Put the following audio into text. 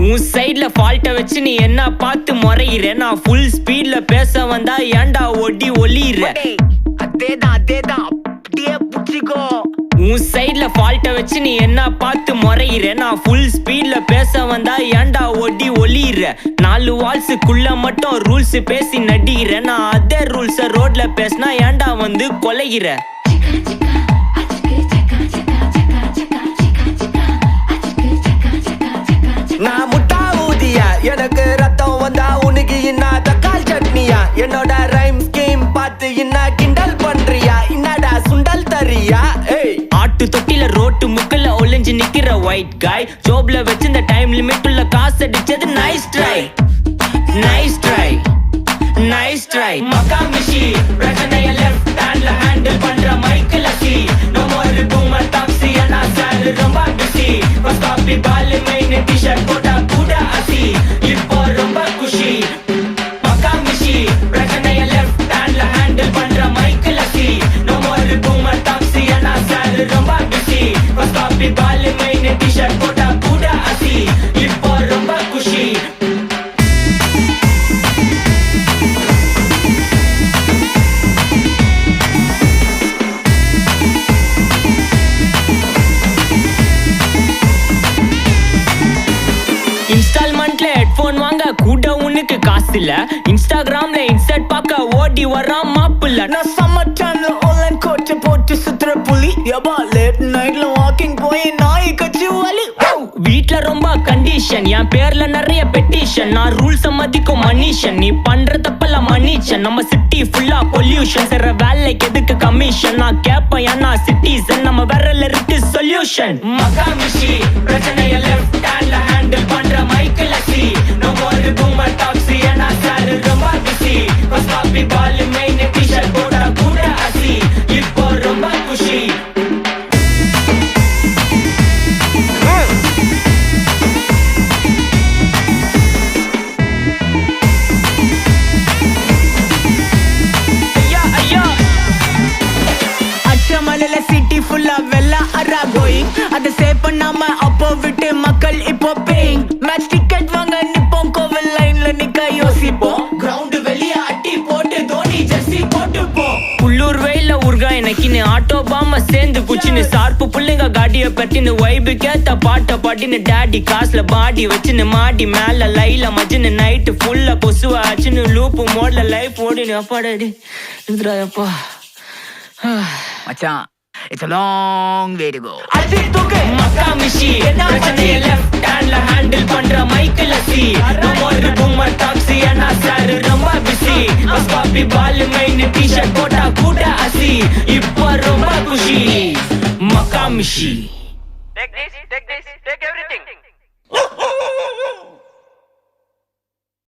உன் சைட்ல ஃபால்ட்ட வச்சு நீ என்ன பார்த்து முறையிற. நான் ஃபுல் ஸ்பீட்ல பேச வந்தா ஏன்டா ஒடி ஒளியிற. அதேதான் அப்படியே புடிச்சிக்கோ. உன் சைட்ல ஃபால்ட்ட வச்சு நீ என்ன பார்த்து முறையிற. நான் ஃபுல் ஸ்பீட்ல பேச வந்தா ஏன்டா ஒடி ஒளியிற. 4 வால்ஸுக்குள்ள மட்டும் ரூல்ஸ் பேசி நடிகிற. நான் அதே ரூல்ஸ ரோட்ல பேசினா ஏன்டா வந்து கொலைகிற. நான் முட்டா ஊதியா, எனக்கு ரத்தம் வந்தா உனக்கு என்ன தக்காளி சட்னியா. என்னோட ரைம் ஸ்கீம் பார்த்து என்ன கிண்டல் பண்றியா. என்னடா சுண்டல் தரியா. ஆட்டு தொட்டில ரோட்டு முக்கல்ல ஒளிஞ்சு நிக்கிற ஒயிட் காய். ஜோப்ல வச்சு இந்த டைம் லிமிட் உள்ள காசு அடிச்சது nice try nice try nice try. மகாமிஷி பிரச்சனைய லெஃப்ட் ஹேண்ட்ல ஹேண்டில் பண்ற மைக்கேல் அசி. நோ மோர் பூமர் டாக்ஸி அண்ணா சார் ரொம்ப பிஸி. ஃபர்ஸ்ட் காப்பி பால் மெயின் டி-ஷர்ட் போட்டா கூட அசி. இப்போ ரொம்ப குஷி. மகாமிஷி பிரச்சனைய லெஃப்ட் ஹேண்ட்ல ஹேண்டில் பண்ற மைக்கேல் அசி. நோ மோர் பூமர் டாக்ஸி அண்ணா சார் ரொம்ப பிஸி. ஃபர்ஸ்ட் காப்பி பால் மெயின் டி-ஷர்ட் போட்டா கூட அசி. இப்போ ரொம்ப குஷி. இன்ஸ்டால்மெண்ட்ல ஹெட்போன் வாங்க கூட உனக்கு காசு இல்ல. இன்ஸ்டாகிராம்ல இன்ஸ்டன்ட் பார்க்க ஓடி வரான் மாப்பிள்ள. நான் சம்மர் டைம்ல ஆன்லைன் கோட் போட்டு சுத்துற புலி. யபா லேட் நைட்ல வாக்கிங் போய் நாய் கச்சி வலி. வீட்ல ரொம்ப கண்டிஷன், என் பேர்ல நிறைய பெட்டிஷன். நான் ரூல்ஸ் மதிக்கும் மனுஷன், நீ பண்ற தப்பெல்லாம் மன்னிச்சன். நம்ம சிட்டி ஃபுல்லா பொல்யூஷன், செய்ற வேலைக்கு எதுக்கு கமிஷன். நான் கேப்பேன் ஏன்னா சிட்டிசன், நம்ம விரல்ல இருக்கு சொல்யூஷன். மகாமிஷி பிரச்சனைய லெஃப்ட் ஹேண்ட்ல ஹேண்டில் பண்ற மைக்கேல் அசி. நோ மோர் பூமர் டாக்ஸி அண்ணா சார் ரொம்ப பிஸி. ஃபர்ஸ்ட் காப்பி பால் மெயின் டி-ஷர்ட் போட்டா கூட அசி. இப்போ ரொம்ப குஷி. அச்சமலையில சிட்டி ஃபுல்லா வெள்ள அரா கோயிங். அதை சேவ் பண்ணாம அப்போ விட்டு மக்கள் இப்போ பேயிங். மேட்ச் டிக்கெட் வாங்க நிப்போம், கோவில் லைன்ல நிக்க யோசிப்போம். கிரவுண்ட் வெளிய அட்டி போட்டு தோனி ஜெர்சி போட்டு போ. உள்ளூர் வெயில உருகா எனக்குன்னு ஆட்டோ பாம சேர்ந்து குச்சின்னு. சார்பு புள்ளைங்க காடிய பட்டின்னு வைபு கேத்த பாட்ட பாட்டின்னு. டாடி காசுல பாடி வச்சுன்னு மாடி மேல லைல மஜின்னு. நைட்டு ஃபுல்லா கொசுவ ஆச்சுன்னு லூப்பு மோட்ல லைஃப் ஓடினு. அப்பாடாடி இதுப்பா மச்சான், it's a long way to go. மகாமிஷி பிரச்சனைய லெஃப்ட் ஹேண்ட்ல ஹேண்டில் பண்ற மைக்கேல் அசி. நோ மோர் பூமர் டாக்ஸி அண்ணா சார் ரொம்ப பிஸி. ஃபர்ஸ்ட் காப்பி பால் மெயின் டி-ஷர்ட் போட்டா கூட அசி. இப்போ ரொம்ப குஷி. மகாமிஷி. Take this, take everything.